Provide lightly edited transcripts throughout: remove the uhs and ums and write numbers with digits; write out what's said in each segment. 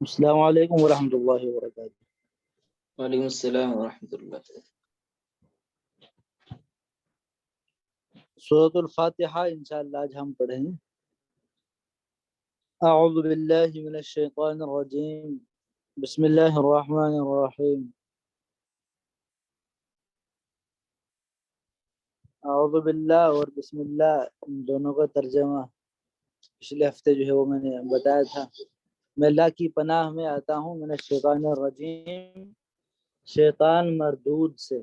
السلام علیکم ورحمۃ اللہ وبرکاتہ۔ وعلیکم السلام ورحمۃ اللہ۔ سورۃ الفاتحہ انشاءاللہ آج ہم پڑھیں۔ اعوذ باللہ من الشیطان الرجیم، بسم اللہ الرحمن الرحیم۔ اعوذ باللہ اور بسم اللہ دونوں کا ترجمہ پچھلے ہفتے جو ہے وہ میں نے بتایا تھا۔ میں اللہ کی پناہ میں آتا ہوں من الشیطان الرجیم، شیطان مردود سے،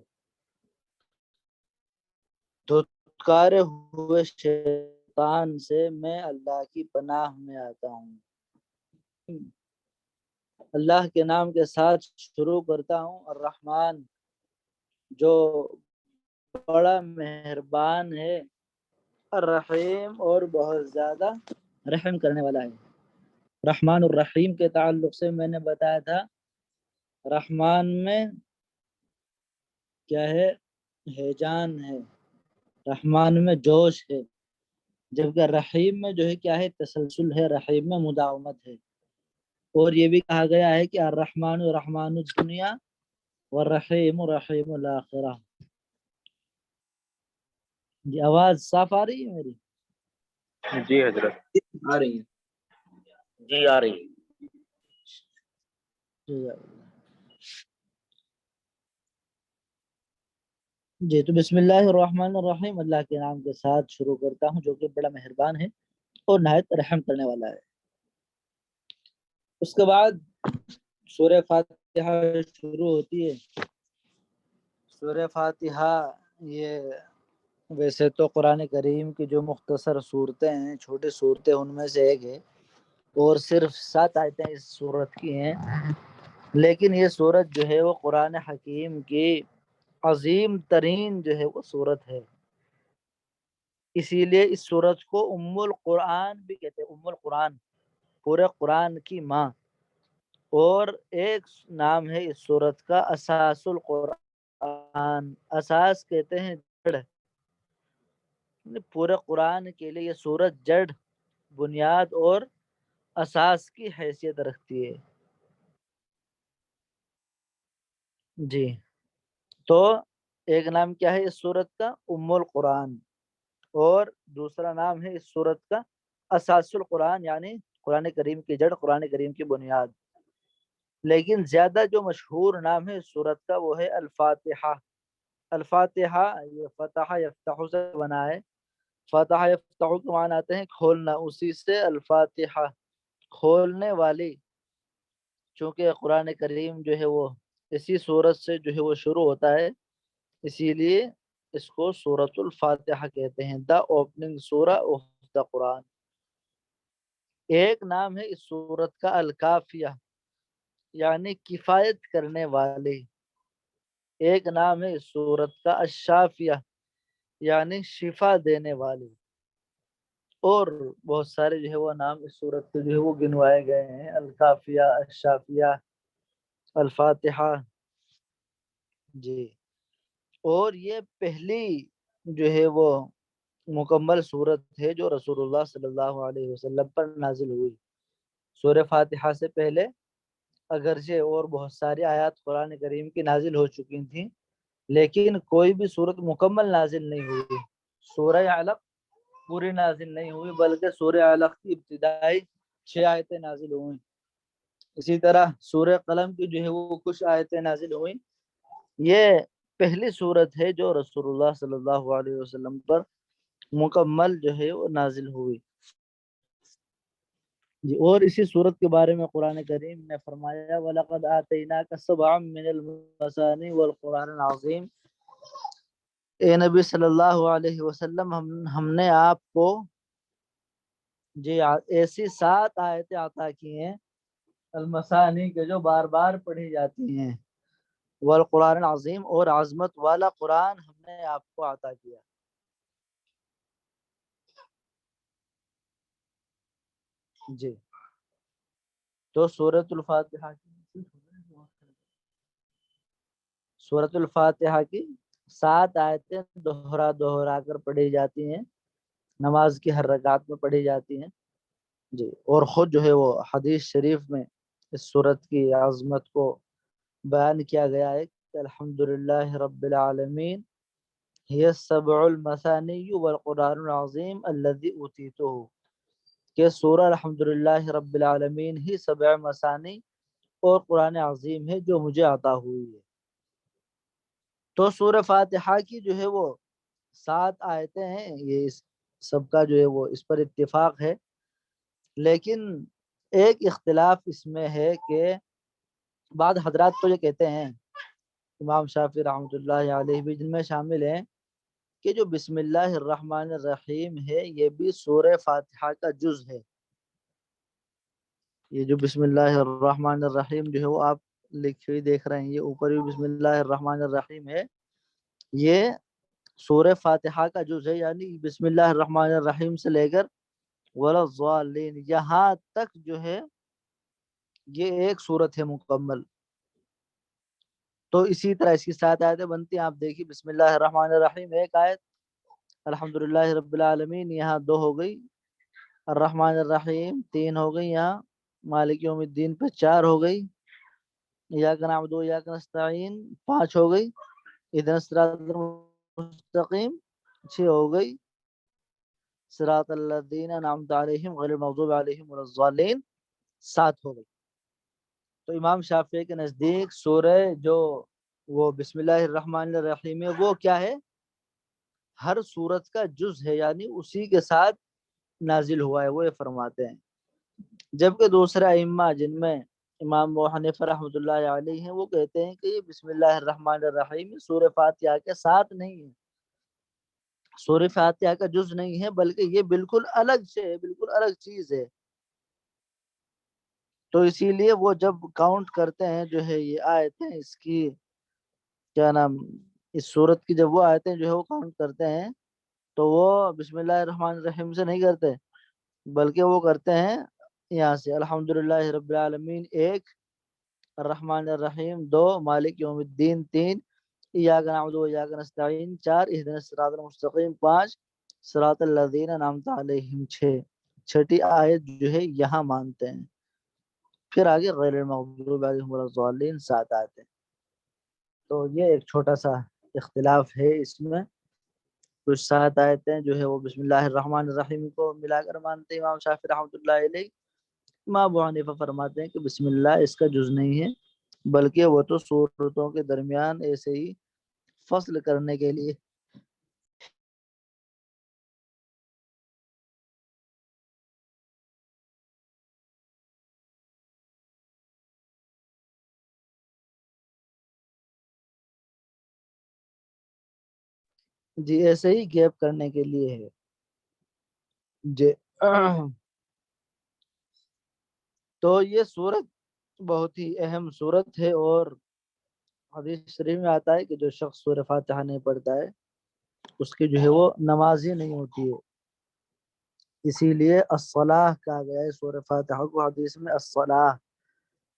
دھتکارے ہوئے شیطان سے میں اللہ کی پناہ میں آتا ہوں۔ اللہ کے نام کے ساتھ شروع کرتا ہوں، الرحمن جو بڑا مہربان ہے، الرحیم اور بہت زیادہ رحم کرنے والا ہے۔ رحمان الرحیم کے تعلق سے میں نے بتایا تھا، رحمان میں کیا ہے؟ ہیجان ہے، رحمان میں جوش ہے، جبکہ رحیم میں جو ہے کیا ہے؟ تسلسل ہے، رحیم میں مداومت ہے۔ اور یہ بھی کہا گیا ہے کہ الرحمن رحمان الدنیا والرحیم رحیم الآخرہ۔ جی آواز صاف آ رہی ہے میری؟ جی حضرت آ رہی ہیں۔ جی آ رہی ہے۔ جی تو بسم اللہ الرحمن الرحیم، اللہ کے نام کے ساتھ شروع کرتا ہوں جو کہ بڑا مہربان ہے اور نہایت رحم کرنے والا ہے۔ اس کے بعد سورہ فاتحہ شروع ہوتی ہے۔ سورہ فاتحہ یہ ویسے تو قرآن کریم کی جو مختصر صورتیں ہیں، چھوٹی صورتیں، ان میں سے ایک ہے اور صرف 7 آیتیں اس صورت کی ہیں، لیکن یہ صورت جو ہے وہ قرآن حکیم کی عظیم ترین جو ہے وہ صورت ہے، اسی لیے اس صورت کو ام القرآن بھی کہتے ہیں، ام القرآن، پورے قرآن کی ماں۔ اور ایک نام ہے اس صورت کا اساس القرآن، اساس کہتے ہیں جڑ، پورے قرآن کے لیے یہ صورت جڑ، بنیاد اور اساس کی حیثیت رکھتی ہے۔ جی تو ایک نام کیا ہے اس صورت کا؟ ام القرآن، اور دوسرا نام ہے اس صورت کا اساس القرآن، یعنی قرآن کریم کی جڑ، قرآن کریم کی بنیاد۔ لیکن زیادہ جو مشہور نام ہے اس صورت کا وہ ہے الفاتحہ۔ الفاتحہ یہ فتح یفتح سے بنا ہے، فتح یفتح کے معنی آتے ہیں کھولنا، اسی سے الفاتحہ کھولنے والی۔ چونکہ قرآن کریم جو ہے وہ اسی صورت سے جو ہے وہ شروع ہوتا ہے، اسی لیے اس کو سورۃ الفاتحہ کہتے ہیں، دا اوپننگ سورہ آف دا قرآن۔ ایک نام ہے اس سورت کا الکافیہ، یعنی کفایت کرنے والی۔ ایک نام ہے اس سورت کا الشافیہ، یعنی شفا دینے والی۔ اور بہت سارے جو ہے وہ نام اس سورت کے جو ہے وہ گنوائے گئے ہیں، الکافیہ، الشافیہ، الفاتحہ۔ جی اور یہ پہلی جو ہے وہ مکمل صورت ہے جو رسول اللہ صلی اللہ علیہ وسلم پر نازل ہوئی۔ سورہ فاتحہ سے پہلے اگرچہ اور بہت ساری آیات قرآن کریم کی نازل ہو چکی تھیں، لیکن کوئی بھی صورت مکمل نازل نہیں ہوئی۔ سورہ علق پوری نازل نہیں ہوئی، بلکہ سورہ علق کی ابتدائی 6 آیتیں نازل ہوئیں۔ اسی طرح سورہ قلم کی جو ہے وہ کچھ آیتیں نازل ہوئیں۔ یہ پہلی صورت ہے جو رسول اللہ صلی اللہ علیہ وسلم پر مکمل جو ہے وہ نازل ہوئی۔ جی اور اسی صورت کے بارے میں قرآن کریم نے فرمایا وَلَقَدْ آتَيْنَاكَ سَبْعًا مِّنَ الْمَثَانِي وَالْقُرْآنِ الْعَظِيمِ۔ اے نبی صلی اللہ علیہ وسلم ہم نے آپ کو جی ایسی 7 آیتیں عطا کی ہیں، المثانی کے جو بار بار پڑھی جاتی ہیں، والقرآن العظیم اور عظمت والا قرآن ہم نے آپ کو عطا کیا۔ جی تو سورۃ الفاتحہ کی 7 آیتیں دوہرا کر پڑھی جاتی ہیں، نماز کی ہر رکعت میں پڑھی جاتی ہیں۔ جی اور خود جو ہے وہ حدیث شریف میں اس صورت کی عظمت کو بیان کیا گیا ہے کہ الحمدللہ رب العالمین ہی السبع المثانی والقرآن العظیم الذی اوتیتہ، کہ سورہ الحمدللہ رب العالمین ہی سبع مثانی اور قرآن عظیم ہے جو مجھے عطا ہوئی ہے۔ تو سورہ فاتحہ کی جو ہے وہ 7 آیتیں ہیں، یہ سب کا جو ہے وہ اس پر اتفاق ہے، لیکن ایک اختلاف اس میں ہے کہ بعض حضرات تو یہ کہتے ہیں، امام شافعی رحمۃ اللہ علیہ بھی جن میں شامل ہیں، کہ جو بسم اللہ الرحمن الرحیم ہے یہ بھی سورہ فاتحہ کا جز ہے۔ یہ جو بسم اللہ الرحمن الرحیم جو ہے وہ آپ لکھی ہوئی دیکھ رہے ہیں، یہ اوپر بھی بسم اللہ الرحمن الرحیم ہے، یہ سورہ فاتحہ کا جز ہے، یعنی بسم اللہ الرحمن الرحیم سے لے کر ولا الضالین یہاں تک جو ہے یہ ایک سورت ہے مکمل۔ تو اسی طرح اس کی 7 آیتیں بنتی ہیں، آپ دیکھیے بسم اللہ الرحمن الرحیم ایک آیت، الحمدللہ رب العالمین یہاں 2 ہو گئی، الرحمن الرحیم 3 ہو گئی، یہاں مالک یوم الدین پہ 4 ہو گئی، ایاک نعبد و ایاک نستعین 5 ہو گئی، اہدنا الصراط المستقیم 6 ہو گئی، صراط الذین انعمت علیہم غیر المغضوب علیہم ولا الضالین 7 ہو گئی۔ تو امام شافعی کے نزدیک سورہ جو وہ بسم اللہ الرحمن الرحیم ہے وہ کیا ہے؟ ہر سورت کا جز ہے، یعنی اسی کے ساتھ نازل ہوا ہے، وہ یہ فرماتے ہیں۔ جبکہ دوسرے ائمہ جن میں امام ابو حنیفہ رحمۃ اللہ علیہ ہیں، وہ کہتے ہیں کہ یہ بسم اللہ الرحمن الرحیم سورہ فاتحہ کے ساتھ نہیں ہے، سورہ فاتحہ کا جز نہیں ہے، بلکہ یہ بالکل الگ سے ہے، بالکل الگ چیز ہے۔ تو اسی لیے وہ جب کاؤنٹ کرتے ہیں جو ہے یہ آیتیں، اس کی کیا نام، اس سورت کی جب وہ آیتیں جو ہے وہ کاؤنٹ کرتے ہیں تو وہ بسم اللہ الرحمن الرحیم سے نہیں کرتے، بلکہ وہ کرتے ہیں یہاں سے الحمدللہ رب العالمین 1، الرحمن الرحیم 2، مالک یوم الدین 3، ایاک نعبد و ایاک نستعین 4، اہدنا الصراط المستقیم 5، صراط الذین انعمت علیہم 6۔ چھٹی آیت جو ہے یہاں مانتے ہیں، پھر آگے غیر المغضوب علیہم ولا الضالین 7 آتے ہیں۔ تو یہ ایک چھوٹا سا اختلاف ہے اس میں، کچھ 7 آیتیں جو ہے وہ بسم اللہ الرحمن الرحیم کو ملا کر مانتے ہیں امام شافعی رحمۃ اللہ علیہ، امام ابو حنیفہ فرماتے ہیں کہ بسم اللہ اس کا جز نہیں ہے، بلکہ وہ تو سورتوں کے درمیان ایسے ہی فصل کرنے کے لیے۔ جی ایسے ہی گیپ کرنے کے لیے ہے جی۔ تو یہ سورت بہت ہی اہم سورت ہے، اور حدیث شریف میں آتا ہے کہ جو شخص سورہ فاتحہ نہیں پڑھتا ہے اس کی جو ہے وہ نماز ہی نہیں ہوتی ہے، اسی لیے الصلاۃ کہا گیا ہے سورہ فاتحہ کو حدیث میں، الصلاۃ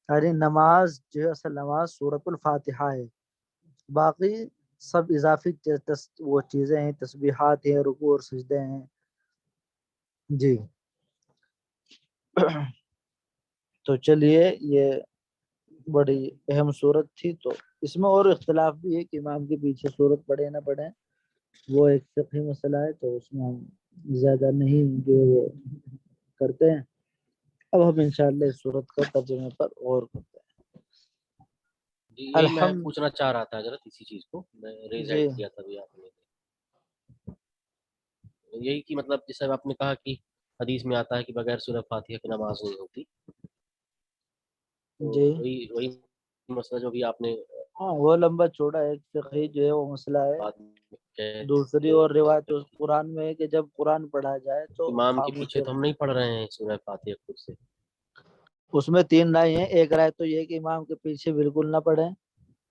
یعنی نماز جو ہے، اصل نماز سورۃ الفاتحہ ہے، باقی سب اضافی وہ چیزیں ہیں، تسبیحات ہیں، رکوع اور سجدے ہیں جی۔ تو چلیے یہ بڑی اہم صورت تھی، تو اس میں اور اختلاف بھی ہے کہ امام کے پیچھے صورت پڑھے نہ پڑھے، وہ ایک فقہی مسئلہ ہے، تو اس میں ہم زیادہ نہیں جو وہ کرتے ہیں۔ اب ہم انشاءاللہ اس صورت کا ترجمے پر غور کرتے ہیں۔ جی یہی میں پوچھنا چاہ رہا تھا حضرت، اسی چیز کو میں ریز جی کیا تھا بھی آپ نے، یہی کہ مطلب جیسے آپ نے کہا کہ حدیث میں آتا ہے کہ بغیر سورہ فاتحہ کی نماز نہیں ہوتی، تو جی وہی مسئلہ جو بھی آپ نے ہاں وہ لمبا چوڑا ایک فقہی جو ہے وہ مسئلہ ہے۔ بات میں دوسری اور روایت قرآن میں ہے کہ جب قرآن پڑھا جائے تو امام کے خاموشی پیچھے تو ہم نہیں پڑھ رہے ہیں سورہ فاتحہ خود سے، اس میں 3 رائے ہیں۔ ایک رائے تو یہ ہے کہ امام کے پیچھے بالکل نہ پڑھیں،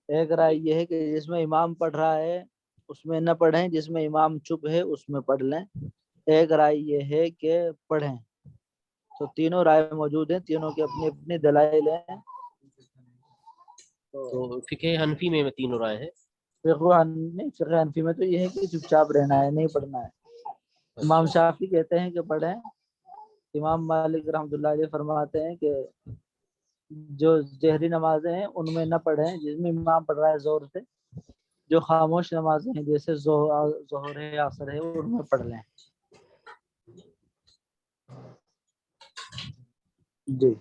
ایک رائے یہ ہے کہ جس میں امام پڑھ رہا ہے اس میں نہ پڑھیں، جس میں امام چپ ہے اس میں پڑھ لیں، ایک رائے یہ ہے کہ پڑھیں۔ تو تینوں رائے موجود ہیں، تینوں کی اپنی اپنی دلائل ہیں۔ تو فقہ حنفی میں تینوں رائے ہیں، فقہ حنفی میں تو یہ ہے کہ چپ چاپ رہنا ہے، نہیں پڑھنا ہے۔ امام شافعی کہتے ہیں کہ پڑھیں، امام مالک رحمۃ اللہ علیہ فرماتے ہیں کہ جو جہری نمازیں ہیں ان میں نہ پڑھیں، جس میں امام پڑھ رہا ہے زور سے. جو خاموش نمازیں ہیں جیسے ظہر ہے، عصر ہے، ان میں پڑھ لیں. جی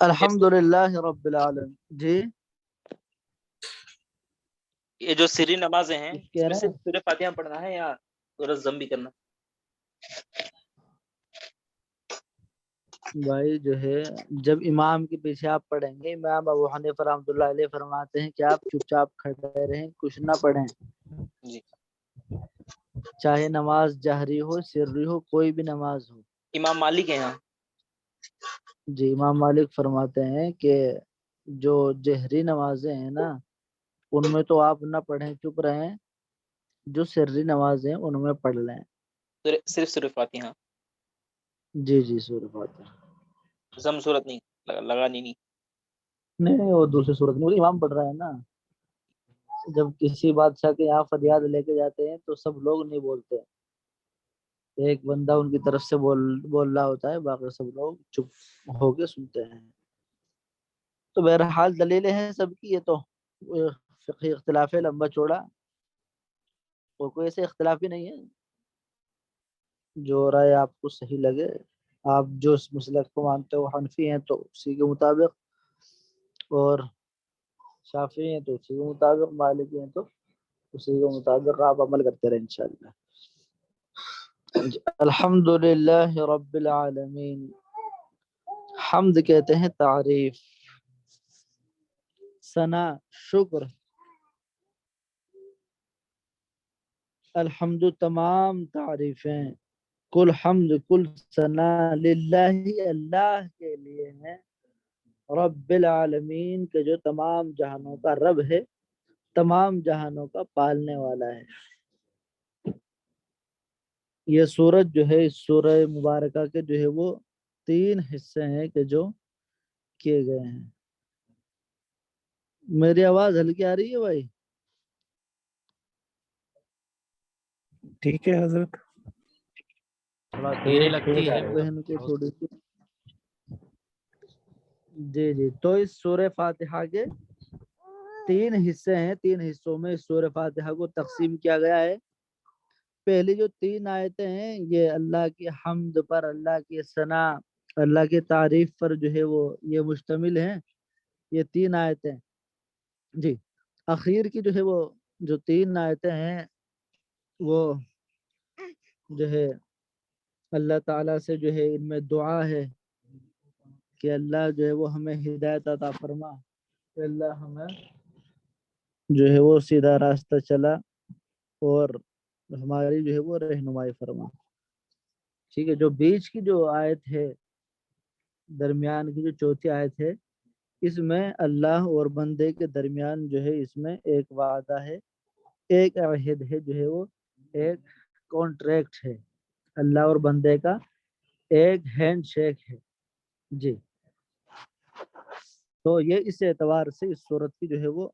الحمدللہ رب العالمین. جی یہ جو سری نمازیں ہیں اس کہہ میں رہے صرف ہیں سورہ فاتحہ پڑھنا ہے یا سورہ ضم بھی کرنا؟ بھائی جو ہے جب امام کے پیچھے آپ پڑھیں گے، امام ابو حنیفہ رحمۃ اللہ علیہ فرماتے ہیں کہ آپ چپ چاپ کھڑے رہیں، کچھ نہ پڑھیں، جی چاہے نماز جہری ہو سری ہو، کوئی بھی نماز ہو. امام مالک ہیں یہاں. جی امام مالک فرماتے ہیں کہ جو جہری نمازیں ہیں نا ان میں تو آپ نہ پڑھیں، چپ رہیں. جو سری نمازیں ان میں پڑھ لیں. صرف سورہ فاتحہ، جی جی سورہ فاتحہ. ضم صورت نہیں لگانی نہیں. نہیں وہ دوسری صورت میں امام پڑھ رہا ہے نا. جب کسی بادشاہ کے یہاں فریاد لے کے جاتے ہیں تو سب لوگ نہیں بولتے، ایک بندہ ان کی طرف سے بول رہا ہوتا ہے، باقی سب لوگ چپ ہو کے سنتے ہیں. تو بہرحال دلیلیں ہیں سب کی، یہ تو فقہی اختلاف ہے لمبا چوڑا، اور کوئی ایسے اختلاف ہی نہیں ہے. جو رائے آپ کو صحیح لگے، آپ جو اس مسلک کو مانتے ہو حنفی ہیں تو اسی کے مطابق، اور شافعی ہیں تو اسی کے مطابق، مالکی ہیں تو اسی کے مطابق آپ عمل کرتے رہیں انشاءاللہ. الحمدللہ رب العالمین. حمد کہتے ہیں تعریف، ثنا شکر. الحمد تمام تعریفیں، کل حمد کل ثنا للہ اللہ کے لیے ہیں، رب العالمین کے جو تمام جہانوں کا رب ہے، تمام جہانوں کا پالنے والا ہے. یہ سورت جو ہے اس سورہ مبارکہ کے جو ہے وہ 3 حصے ہیں کہ جو کیے گئے ہیں. میری آواز ہلکی آ رہی ہے بھائی؟ ٹھیک ہے حضرت. تھوڑا دیر لگتی ہے بہن کو تھوڑی سی. جی جی تو اس سورہ فاتحہ کے 3 حصے ہیں، 3 حصوں میں اس سورہ فاتحہ کو تقسیم کیا گیا ہے. پہلی جو 3 آیتیں ہیں یہ اللہ کی حمد پر، اللہ کی ثنا، اللہ کی تعریف پر جو ہے وہ یہ مشتمل ہیں، یہ 3 آیتیں. جی اخیر کی جو ہے وہ جو 3 آیتیں ہیں وہ جو ہے اللہ تعالیٰ سے جو ہے ان میں دعا ہے کہ اللہ جو ہے وہ ہمیں ہدایت عطا فرما، کہ اللہ ہمیں جو ہے وہ سیدھا راستہ چلا اور ہماری جو ہے وہ رہنمائی فرما. ٹھیک ہے. جو بیچ کی جو آیت ہے، درمیان کی جو چوتھی آیت ہے، اس میں اللہ اور بندے کے درمیان جو ہے اس میں ایک وعدہ ہے، ایک عہد ہے، جو ہے وہ ایک کانٹریکٹ ہے، اللہ اور بندے کا ایک ہینڈ شیک ہے. جی تو یہ اس اعتبار سے اس صورت کی جو ہے وہ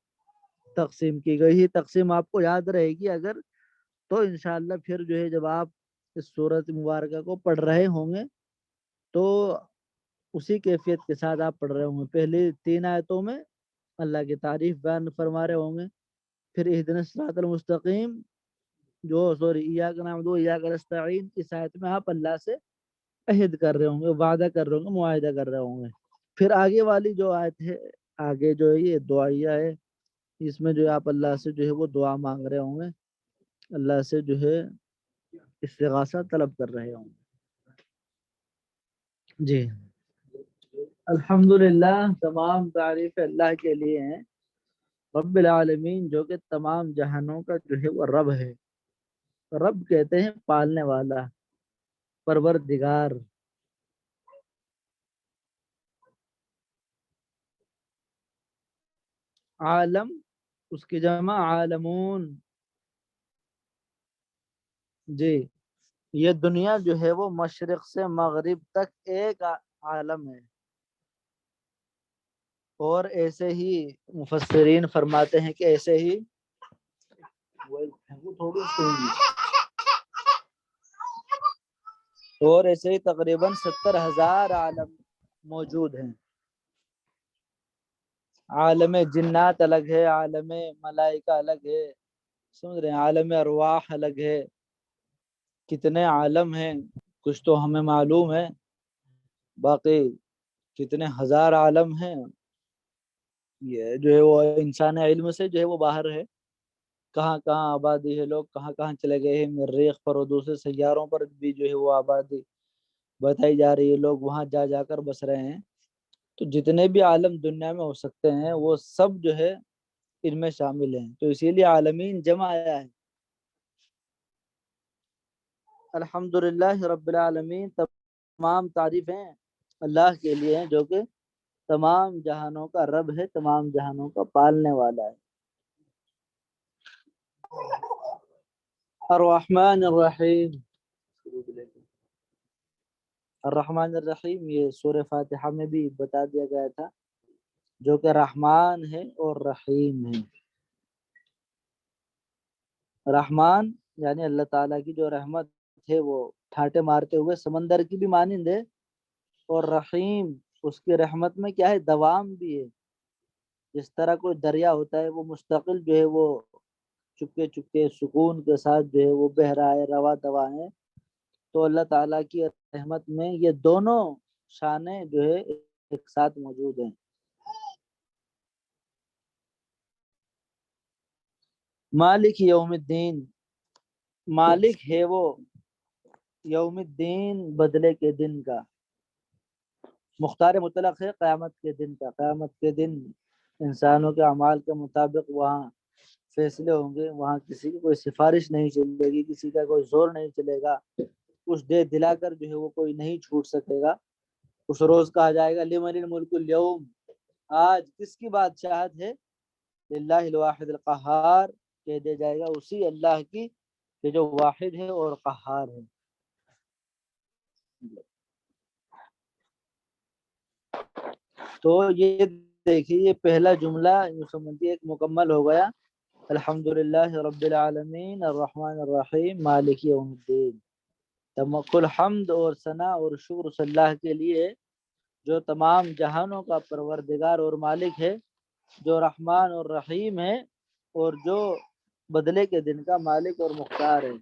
تقسیم کی گئی ہے. تقسیم آپ کو یاد رہے گی اگر تو انشاءاللہ پھر جو ہے جب آپ اس سورت مبارکہ کو پڑھ رہے ہوں گے تو اسی کیفیت کے ساتھ آپ پڑھ رہے ہوں گے. پہلی 3 آیتوں میں اللہ کی تعریف بیان فرما رہے ہوں گے، پھر اہدنا الصراط المستقیم ایاک نعبد و ایاک نستعین، اس آیت میں آپ اللہ سے عہد کر رہے ہوں گے، وعدہ کر رہے ہوں گے، معاہدہ کر رہے ہوں گے. پھر آگے والی جو آیت ہے، آگے جو ہے یہ دعائیہ ہے، اس میں جو آپ اللہ سے جو ہے وہ دعا مانگ رہے ہوں گے، اللہ سے جو ہے استغاثہ طلب کر رہے ہوں گے. جی الحمدللہ تمام تعریف اللہ کے لیے ہیں، رب العالمین جو کہ تمام جہانوں کا جو ہے وہ رب ہے. رب کہتے ہیں پالنے والا، پروردگار. عالم اس کی جمع عالمون. جی یہ دنیا جو ہے وہ مشرق سے مغرب تک ایک عالم ہے، اور ایسے ہی مفسرین فرماتے ہیں کہ ایسے ہی اور ایسے ہی تقریباً 70,000 عالم موجود ہیں. عالم جنات الگ ہے، عالم ملائکہ الگ ہے، سمجھ رہے ہیں، عالم ارواح الگ ہے، کتنے عالم ہیں کچھ تو ہمیں معلوم ہے، باقی کتنے ہزار عالم ہیں یہ جو ہے وہ انسان علم سے جو ہے وہ باہر ہے، کہاں کہاں آبادی ہے، لوگ کہاں کہاں چلے گئے ہیں، مریخ پر اور دوسرے سیاروں پر بھی جو ہے وہ آبادی بتائی جا رہی ہے، لوگ وہاں جا جا کر بس رہے ہیں، تو جتنے بھی عالم دنیا میں ہو سکتے ہیں وہ سب جو ہے ان میں شامل ہیں، تو اسی لیے عالمین جمع آیا ہے۔ الحمدللہ رب العالمین، تمام تعریفیں اللہ کے لیے ہیں جو کہ تمام جہانوں کا رب ہے، تمام جہانوں کا پالنے والا ہے۔ الرحمن الرحیم، الرحمن الرحیم یہ سورہ فاتحہ میں بھی بتا دیا گیا تھا، جو کہ رحمان ہے اور رحیم ہے۔ رحمان یعنی اللہ تعالیٰ کی جو رحمت ہے وہ ٹھاٹے مارتے ہوئے سمندر کی بھی مانند ہے، اور رحیم اس کی رحمت میں کیا ہے، دوام بھی ہے، جس طرح کوئی دریا ہوتا ہے وہ مستقل جو ہے وہ چپکے چپکے سکون کے ساتھ جو ہے وہ بہ رہا ہے، روا دوا ہے، تو اللہ تعالیٰ کی رحمت میں یہ دونوں شانیں جو ہے ایک ساتھ موجود ہیں۔ مالک یوم الدین، مالک ہے وہ یوم الدین بدلے کے دن کا، مختار مطلق ہے قیامت کے دن کا، قیامت کے دن انسانوں کے اعمال کے مطابق وہاں فیصلے ہوں گے، وہاں کسی کی کوئی سفارش نہیں چلے گی، کسی کا کوئی زور نہیں چلے گا، کچھ دے دلا کر جو ہے وہ کوئی نہیں چھوٹ سکے گا۔ اس روز کہا جائے گا لمن الملک اليوم، آج کس کی بادشاہت ہے، للہ الواحد القہار، کہہ دیا جائے گا اسی اللہ کی کہ جو واحد ہے اور قہار ہے۔ تو یہ دیکھیے یہ پہلا جملہ یوں سمجھیے ایک مکمل ہو گیا، الحمدللہ رب العالمین الرحمن الرحیم مالک یوم الدین، کل حمد اور ثنا اور شکر صلی اللہ کے لیے جو تمام جہانوں کا پروردگار اور مالک ہے، جو رحمان اور رحیم ہے، اور جو بدلے کے دن کا مالک اور مختار ہے۔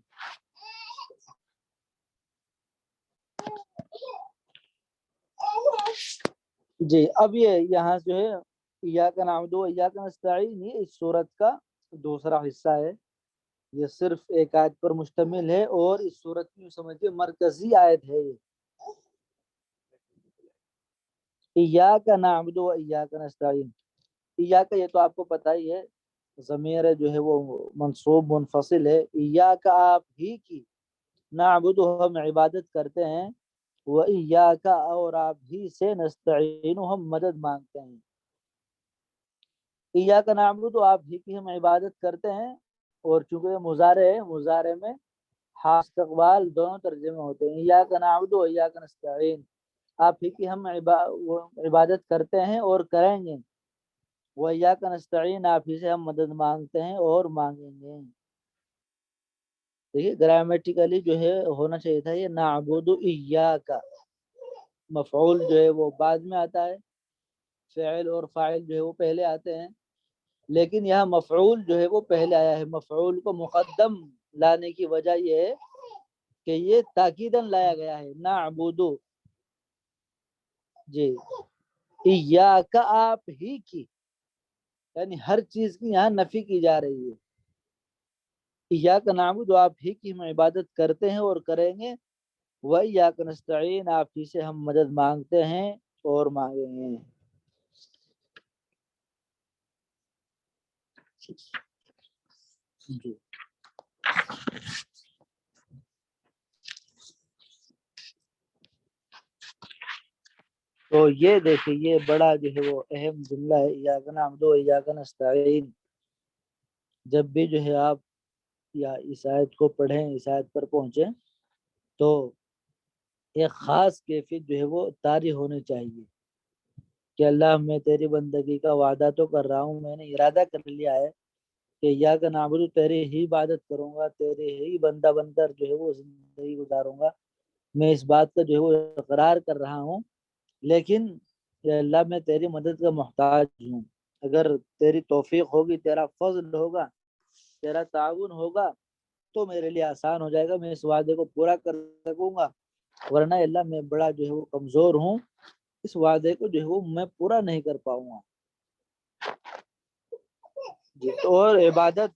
جی اب یہ یہاں جو ہے ایاک نعبد و ایاک نستعین، یہ اس سورت کا دوسرا حصہ ہے، یہ صرف ایک آیت پر مشتمل ہے، اور اس سورت کی سمجھیے مرکزی آیت ہے یہ، ایاک نعبد و ایاک نستعین۔ ایاک یہ تو آپ کو پتہ ہی ہے، ضمیر جو ہے وہ منصوب منفصل ہے، ایاک آپ ہی کی، نعبد ہم عبادت کرتے ہیں، و ایاک اور آپ ہی سے، نستعین ہم مدد مانگتے ہیں۔ ایاک نعبد آپ ہی کی ہم عبادت کرتے ہیں، اور چونکہ یہ مضارع ہے، مضارع میں حال استقبال دونوں ترجمے ہوتے ہیں، ایاک نعبد و ایاک نستعین، آپ ہی کی ہم عبادت کرتے ہیں اور کریں گے، و ایاک نستعین آپ ہی سے ہم مدد مانگتے ہیں اور مانگیں گے۔ دیکھیے گرامیٹیکلی جو ہے ہونا چاہیے تھا یہ نعبد ایاک، مفعول جو ہے وہ بعد میں آتا ہے، فعل اور فاعل جو ہے وہ پہلے آتے ہیں، لیکن یہاں مفعول جو ہے وہ پہلے آیا ہے، مفعول کو مقدم لانے کی وجہ یہ ہے کہ یہ تاکیداً لایا گیا ہے، نعبد جی ایاک آپ ہی کی، یعنی ہر چیز کی یہاں نفی کی جا رہی ہے، ایاک نعبد آپ ہی کی ہم عبادت کرتے ہیں اور کریں گے، و ایاک نستعین آپ ہی سے ہم مدد مانگتے ہیں اور مانگیں گے۔ جی تو یہ دیکھیں یہ بڑا جو ہے وہ اہم جملہ ہے، ایاک نعبد و ایاک نستعین، جب بھی جو ہے آپ یا اس آیت کو پڑھیں، اس آیت پر پہنچیں، تو ایک خاص کیفیت جو ہے وہ طاری ہونی چاہیے کہ اللہ میں تیری بندگی کا وعدہ تو کر رہا ہوں، میں نے ارادہ کر لیا ہے کہ ایاک نعبد تیری ہی عبادت کروں گا، تیرے ہی بندہ بن کر جو ہے وہ زندگی گزاروں گا، میں اس بات کا جو ہے وہ اقرار کر رہا ہوں، لیکن یا اللہ میں تیری مدد کا محتاج ہوں، اگر تیری توفیق ہوگی، تیرا فضل ہوگا، تیرا تعاون ہوگا تو میرے لیے آسان ہو جائے گا، میں اس وعدے کو پورا کر سکوں گا، ورنہ اللہ میں بڑا جو ہے وہ کمزور ہوں، اس وعدے کو جو ہے وہ میں پورا نہیں کر پاؤں گا۔ جی، اور عبادت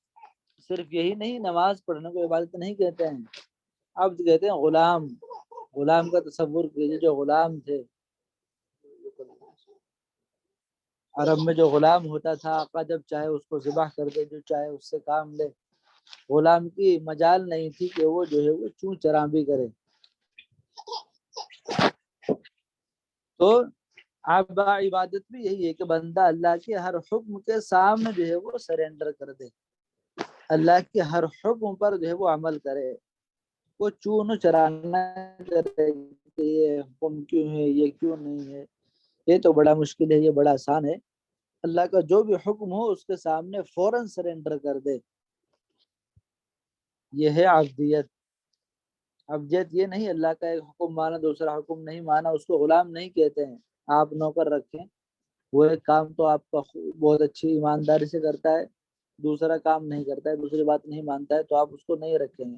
صرف یہی نہیں، نماز پڑھنے کو عبادت نہیں کہتے ہیں، عبد کہتے ہیں غلام۔ غلام کا تصور کیجیے، جو غلام تھے عرب میں، جو غلام ہوتا تھا آقا جب چاہے اس کو ذبح کر دے، جو چاہے اس سے کام لے، غلام کی مجال نہیں تھی کہ وہ جو ہے وہ چوں چراں بھی کرے۔ تو اب عبادت بھی یہی ہے کہ بندہ اللہ کے ہر حکم کے سامنے جو ہے وہ سرنڈر کر دے، اللہ کے ہر حکم پر جو ہے وہ عمل کرے، وہ چون چرانا کرے کہ یہ حکم کیوں ہے، یہ کیوں نہیں ہے، یہ تو بڑا مشکل ہے، یہ بڑا آسان ہے۔ اللہ کا جو بھی حکم ہو اس کے سامنے فوراً سرنڈر کر دے، یہ ہے عبدیت۔ عبدیت یہ نہیں اللہ کا ایک حکم مانا دوسرا حکم نہیں مانا، اس کو غلام نہیں کہتے ہیں۔ آپ نوکر رکھیں، وہ ایک کام تو آپ کا بہت اچھی ایمانداری سے کرتا ہے، دوسرا کام نہیں کرتا ہے، دوسری بات نہیں مانتا ہے، تو آپ اس کو نہیں رکھیں گے،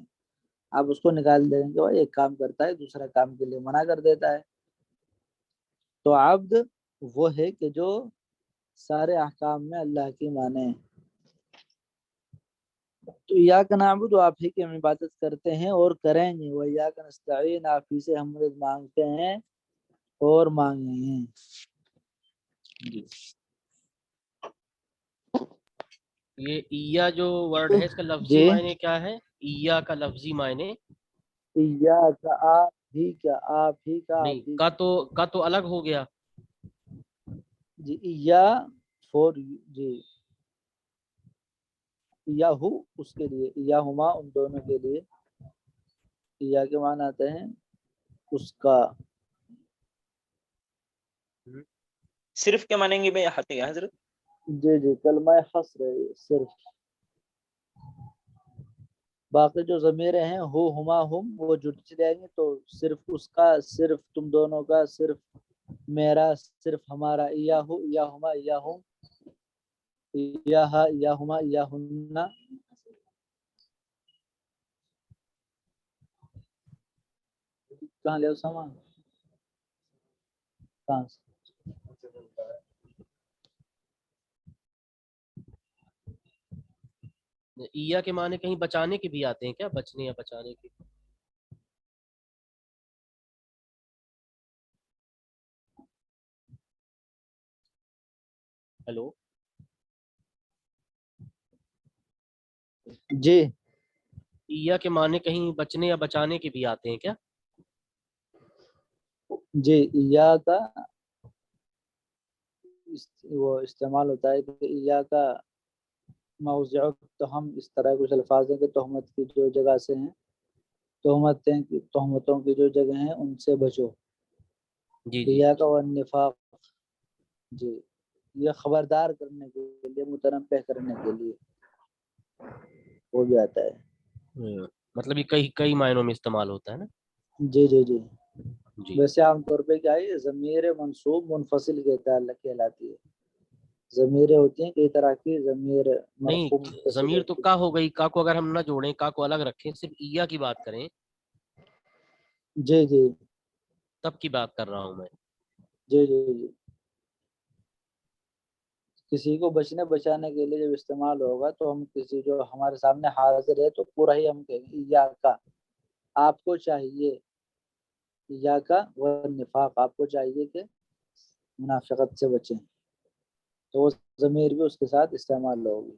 آپ اس کو نکال دیں گے، ایک کام کرتا ہے دوسرا کام کے لیے منع کر دیتا ہے۔ تو عبد وہ ہے کہ جو سارے احکام میں اللہ کی مانے۔ تو ایاک نعبد، آپ ہی کی ہم عبادت کرتے ہیں اور کریں گے، وایاک نستعین، آپ ہی سے ہم مدد مانگتے ہیں اور مانگیں گے۔ جی، یہ ایا جو ورڈ ہے اس کا لفظی جی، معنی کیا ہے؟ ایا کا لفظی معنی ایاک، آپ ہی کا، آپ ہی کا، نہیں، آپ ہی کا تو الگ ہو گیا۔ جی، ایا فور، جی، یاہو اس کے لیے، یاہما ان دونوں کے لیے، یا کے معنی آتے ہیں اس کا۔ صرف کیا مانیں گے بھائی حضرت؟ جی جی، کلمہ حصر ہے یہ صرف، باقی جو ضمیریں ہیں ہو، ہما، ہم، وہ جٹ جائیں گے، تو صرف اس کا، صرف تم دونوں کا، صرف میرا، صرف ہمارا، ایاہو، ایاہما، ایاہم، ایاہا، ایاہما، ایاہن۔ کہاں لے سامان، کہاں سے؟ ایا کے معنی کہیں بچانے کے بھی آتے ہیں کیا؟ بچنے یا بچانے کے؟ ہیلو، جی ایا کے معنی کہیں بچنے یا بچانے کے بھی آتے ہیں کیا؟ جی، ایا کا وہ استعمال ہوتا ہے کہ ایا کا موضع، تو ہم اس طرح کچھ الفاظ ہیں کہ تہمت کی جو جگہ سے ہیں، تہمتوں کی جو جگہ ہیں ان سے بچو، جی جی ایا کا والنفاق، جی، یہ خبردار کرنے کے لیے، متنبہ کرنے کے لیے وہ بھی آتا ہے۔ مطلب یہ کئی معنوں میں استعمال ہوتا ہے نا؟ جی جی جی، جی، ویسے عام طور پہ کیا ہے، ضمیر منصوب منفصل کہلاتی ہے، ضمیریں ہوتی ہیں کئی طرح کی، ضمیر نہیں، مرفوع متصل ضمیر تو ہوتی کا ہو گئی، کا کو اگر ہم نہ جوڑیں، کا کو الگ رکھیں، صرف ایا کی بات کریں، ہے۔ جی جی تب کی بات کر رہا ہوں میں۔ جی جی جی، کسی کو بچنے بچانے کے لیے جب استعمال ہوگا تو ہم کسی جو ہمارے سامنے حاضر ہے تو پورا ہی ہم کہیں گے یا کا، آپ کو چاہیے، یا کا والنفاق، آپ کو چاہیے کہ منافقت سے بچیں، تو وہ ضمیر بھی اس کے ساتھ استعمال ہوگی۔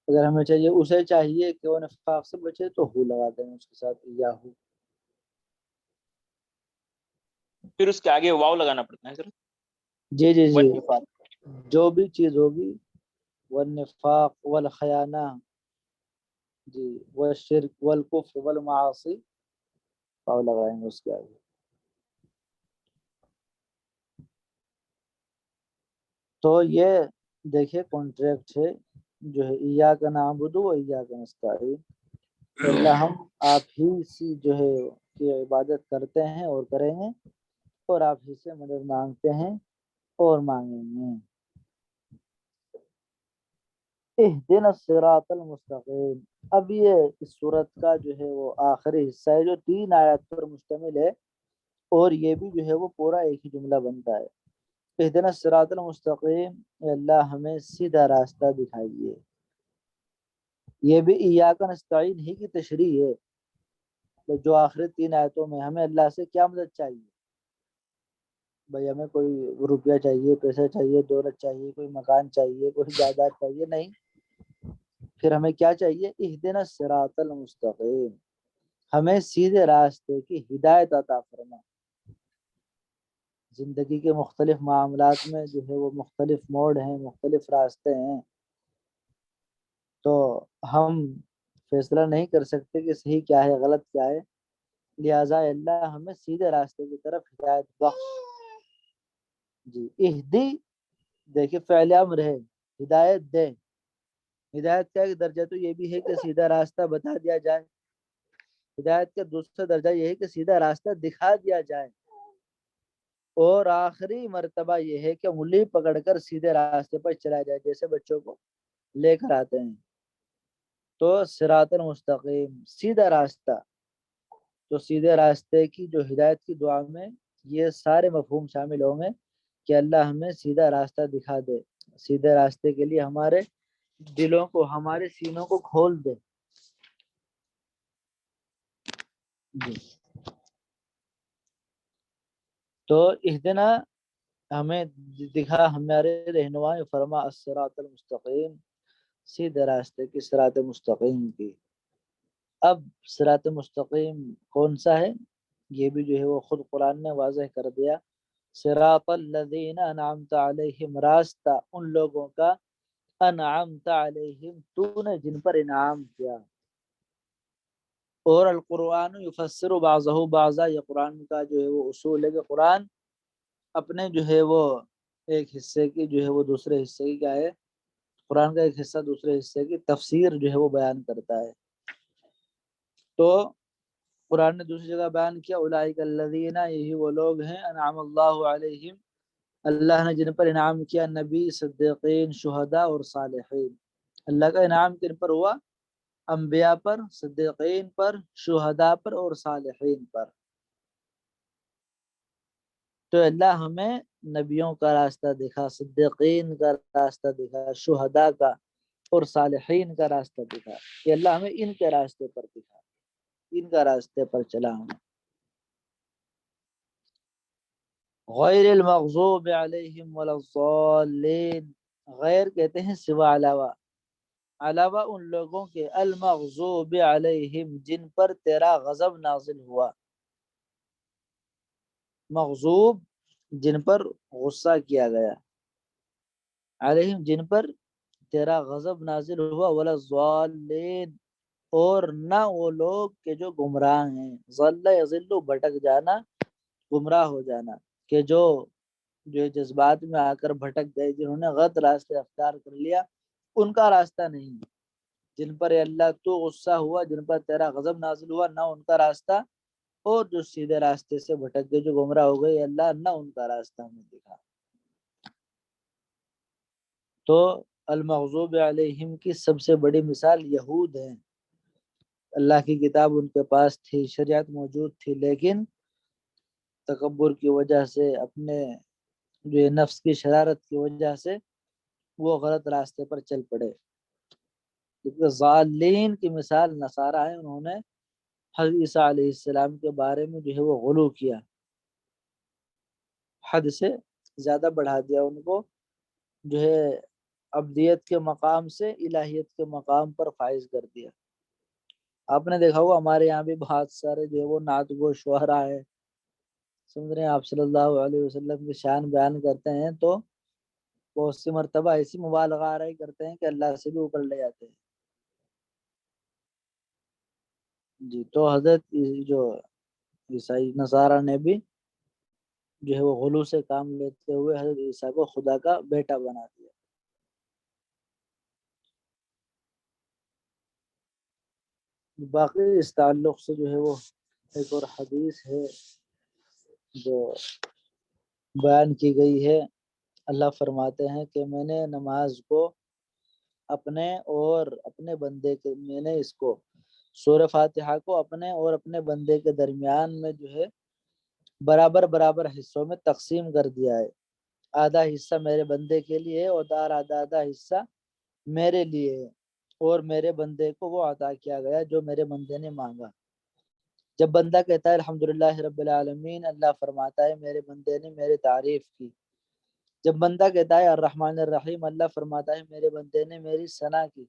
اگر ہمیں چاہیے، اسے چاہیے کہ وہ نفاق سے بچے، تو ہو لگا دیں اس کے ساتھ، یا ہو۔ پھر اس کے آگے واو لگانا پڑتا ہے حضرت؟ جی جی جی، والنفاق، جو بھی چیز ہوگی، والنفاق والخیانہ، جی، والشرک والکفر والمعاصی، واو لگائیں گے اس کے آگے۔ تو یہ دیکھیے کانٹریکٹ ہے جو ہے، ایاک نعبد و ایاک نستعین، اللہ ہم آپ ہی سے جو ہے کی عبادت کرتے ہیں اور کریں گے، اور آپ ہی سے مدد مانگتے ہیں اور مانگیں گے۔ اہدنا الصراط المستقیم. اب یہ اس صورت کا جو ہے وہ آخری حصہ ہے جو 3 آیات پر مشتمل ہے، اور یہ بھی جو ہے وہ پورا ایک ہی جملہ بنتا ہے. اہدنا الصراط المستقیم، اے اللہ ہمیں سیدھا راستہ دکھائیے. یہ بھی ایاک نستعین ہی کی تشریح ہے. جو آخری 3 آیتوں میں ہمیں اللہ سے کیا مدد چاہیے؟ بھائی ہمیں کوئی روپیہ چاہیے، پیسہ چاہیے، دولت چاہیے، کوئی مکان چاہیے، کوئی جائیداد چاہیے؟ نہیں. پھر ہمیں کیا چاہیے؟ اہدنا الصراط المستقیم، ہمیں سیدھے راستے کی ہدایت عطا فرما. زندگی کے مختلف معاملات میں جو ہے وہ مختلف موڑ ہیں، مختلف راستے ہیں، تو ہم فیصلہ نہیں کر سکتے کہ صحیح کیا ہے غلط کیا ہے. لہٰذا اللہ ہمیں سیدھے راستے کی طرف ہدایت بخش. جی اہدی دیکھیے فعل امر ہے، ہدایت دے. ہدایت کا ایک درجہ تو یہ بھی ہے کہ سیدھا راستہ بتا دیا جائے. ہدایت کا دوسرا درجہ یہ ہے کہ سیدھا راستہ دکھا دیا جائے. اور آخری مرتبہ یہ ہے کہ انگلی پکڑ کر سیدھے راستے پر چلا جائے، جیسے بچوں کو لے کر آتے ہیں. تو صراط المستقیم، سیدھا راستہ. تو سیدھے راستے کی جو ہدایت کی دعا میں یہ سارے مفہوم شامل ہوں گے کہ اللہ ہمیں سیدھا راستہ دکھا دے. سیدھے راستے کے لیے ہمارے دلوں کو، ہمارے سینوں کو کھول دے. جی تو اہدنا ہمیں دکھا، ہمارے رہنما فرما الصراط المستقیم، سیدھے راستے کی، صراط مستقیم کی. اب صراط مستقیم کون سا ہے؟ یہ بھی جو ہے وہ خود قرآن نے واضح کر دیا. صراط الذین انعمت علیہم، راستہ ان لوگوں کا، انعمت علیہم تو نے جن پر انعام کیا. اور القرآن یفسر بعضہ بعضا، یہ قرآن کا جو ہے وہ اصول ہے کہ قرآن اپنے جو ہے وہ ایک حصے کی جو ہے وہ دوسرے حصے کی کیا ہے، قرآن کا ایک حصہ دوسرے حصے کی تفسیر جو ہے وہ بیان کرتا ہے. تو قرآن نے دوسری جگہ بیان کیا اولئک الذین، یہی وہ لوگ ہیں، انعم اللہ علیہم، اللہ نے جن پر انعام کیا، نبی، صدیقین، شہداء اور صالحین. اللہ کا انعام کن پر ہوا؟ انبیاء پر، صدیقین پر، شہداء پر اور صالحین پر. تو اللہ ہمیں نبیوں کا راستہ دکھا، صدیقین کا راستہ دکھا، شہداء کا اور صالحین کا راستہ دکھا. کہ اللہ ہمیں ان کے راستے پر دکھا، ان کا راستے پر چلا ہوں. غیر المغضوب علیہم ولا الضالین، غیر کہتے ہیں سوا، علاوہ، علاوہ ان لوگوں کے، المغضوب علیہم جن پر تیرا غضب نازل ہوا. مغضوب جن پر غصہ کیا گیا، علیہم جن پر تیرا غضب نازل ہوا، ولا الضالین اور نہ وہ لوگ کہ جو گمراہ ہیں. ضل یضل بھٹک جانا، گمراہ ہو جانا، کہ جو جذبات میں آ کر بھٹک گئے، جنہوں نے غلط راستے اختیار کر لیا، ان کا راستہ نہیں. جن پر اللہ تو غصہ ہوا، جن پر تیرا غضب نازل ہوا، نہ ان کا راستہ. اور جو سیدھے راستے سے بھٹک گئے، جو گمراہ ہو گئے، اللہ نہ ان کا راستہ ہمیں دکھا. تو المغضوب علیہم کی سب سے بڑی مثال یہود ہیں. اللہ کی کتاب ان کے پاس تھی، شریعت موجود تھی، لیکن تکبر کی وجہ سے، اپنے جو نفس کی شرارت کی وجہ سے وہ غلط راستے پر چل پڑے. کیونکہ ضالین کی مثال نصارہ ہے، انہوں نے حضرت عیسیٰ علیہ السلام کے بارے میں جو ہے وہ غلو کیا، حد سے زیادہ بڑھا دیا، ان کو جو ہے ابدیت کے مقام سے الہیت کے مقام پر فائز کر دیا. آپ نے دیکھا ہوگا ہمارے یہاں بھی بہت سارے جو ہے وہ نعت گو شعرا ہے، سمجھ رہے ہیں، آپ صلی اللہ علیہ وسلم کی شان بیان کرتے ہیں، تو بہت سی مرتبہ ایسی مبالغہ آرائی کرتے ہیں کہ اللہ سے بھی اوپر لے جاتے ہیں. جی تو حضرت جو عیسائی نصارہ نے بھی جو ہے وہ غلو سے کام لیتے ہوئے حضرت عیسیٰ کو خدا کا بیٹا بنا دیا. باقی اس تعلق سے جو ہے وہ ایک اور حدیث ہے جو بیان کی گئی ہے. اللہ فرماتے ہیں کہ میں نے نماز کو اپنے اور اپنے بندے کے، میں نے اس کو سورہ فاتحہ کو اپنے اور اپنے بندے کے درمیان میں جو ہے برابر برابر حصوں میں تقسیم کر دیا ہے. آدھا حصہ میرے بندے کے لیے اور آدھا حصہ میرے لیے ہے، اور میرے بندے کو وہ عطا کیا گیا جو میرے بندے نے مانگا. جب بندہ کہتا ہے الحمدللہ رب العالمین، اللہ فرماتا ہے میرے بندے نے میری تعریف کی. جب بندہ کہتا ہے الرحمن الرحیم، اللہ فرماتا ہے میرے بندے نے میری ثنا کی.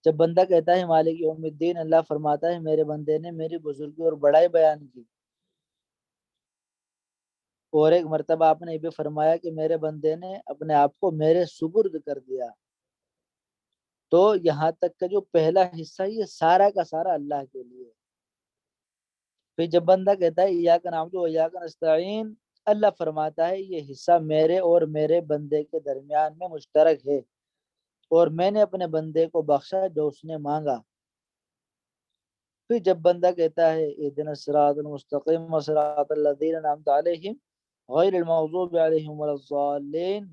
جب بندہ کہتا ہے مالک یوم الدین، اللہ فرماتا ہے میرے بندے نے میری بزرگی اور بڑائی بیان کی. اور ایک مرتبہ آپ نے یہ بھی فرمایا کہ میرے بندے نے اپنے آپ کو میرے سپرد کر دیا. تو یہاں تک کا جو پہلا حصہ یہ سارا کا سارا اللہ کے لیے. پھر جب بندہ کہتا ہے ایاک نعبد و ایاک نستعین، اللہ فرماتا ہے یہ حصہ میرے اور میرے بندے کے درمیان میں مشترک ہے، اور میں نے اپنے بندے کو بخشا جو اس نے مانگا. پھر جب بندہ کہتا ہے اہدنا الصراط المستقیم صراط الذین انعمت علیہم غیر المغضوب علیہم ولا الضالین،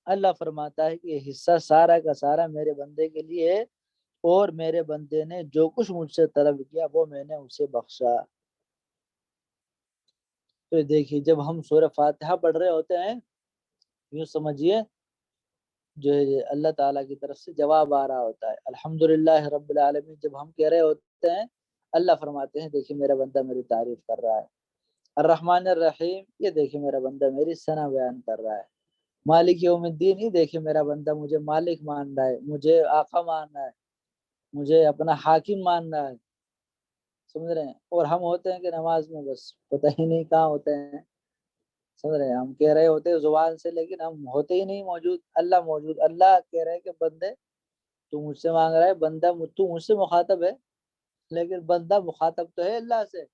اللہ فرماتا ہے کہ یہ حصہ سارا کا سارا میرے بندے کے لیے ہے، اور میرے بندے نے جو کچھ مجھ سے طلب کیا وہ میں نے اسے بخشا. تو دیکھیے جب ہم سورہ فاتحہ پڑھ رہے ہوتے ہیں، یوں سمجھیے جو ہے اللہ تعالیٰ کی طرف سے جواب آ رہا ہوتا ہے. الحمدللہ رب العالمین جب ہم کہہ رہے ہوتے ہیں، اللہ فرماتے ہیں دیکھیے میرا بندہ میری تعریف کر رہا ہے. الرحمن الرحیم، یہ دیکھیے میرا بندہ میری ثنا بیان کر رہا ہے. مالک یوم الدین، یہ دیکھیے میرا بندہ مجھے مالک مان رہا ہے، مجھے آقا مان رہا ہے، مجھے اپنا حاکم مان رہا ہے. سمجھ رہے ہیں؟ اور ہم ہوتے ہیں کہ نماز میں بس پتہ ہی نہیں کہاں ہوتے ہیں. سمجھ رہے ہیں؟ ہم کہہ رہے ہوتے ہیں زبان سے، لیکن ہم ہوتے ہی نہیں موجود. اللہ موجود. اللہ کہہ رہے کہ بندے تو مجھ سے مانگ رہا ہے، بندہ تو مجھ سے مخاطب ہے، لیکن بندہ مخاطب تو ہے اللہ سے،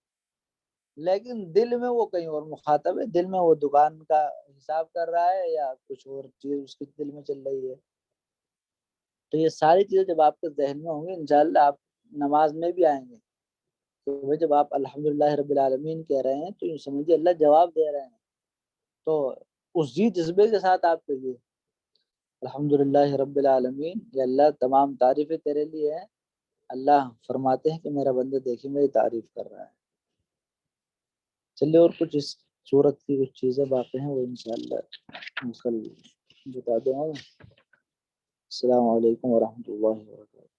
لیکن دل میں وہ کہیں اور مخاطب ہے. دل میں وہ دکان کا حساب کر رہا ہے یا کچھ اور چیز اس کے دل میں چل رہی ہے. تو یہ ساری چیزیں جب آپ کے ذہن میں ہوں گی انشاءاللہ آپ نماز میں بھی آئیں گے. تو جب آپ الحمدللہ رب العالمین کہہ رہے ہیں تو یہ سمجھیے اللہ جواب دے رہے ہیں. تو اس جذبے کے ساتھ آپ کہیے الحمدللہ رب العالمین، یا اللہ تمام تعریفیں تیرے لیے ہیں. اللہ فرماتے ہیں کہ میرا بندہ دیکھیں میری تعریف کر رہا ہے. چلیے اور کچھ اس صورت کی کچھ چیزیں باقی ہیں وہ انشاءاللہ کل بتا دوں گا. السلام علیکم ورحمۃ اللہ وبرکاتہ.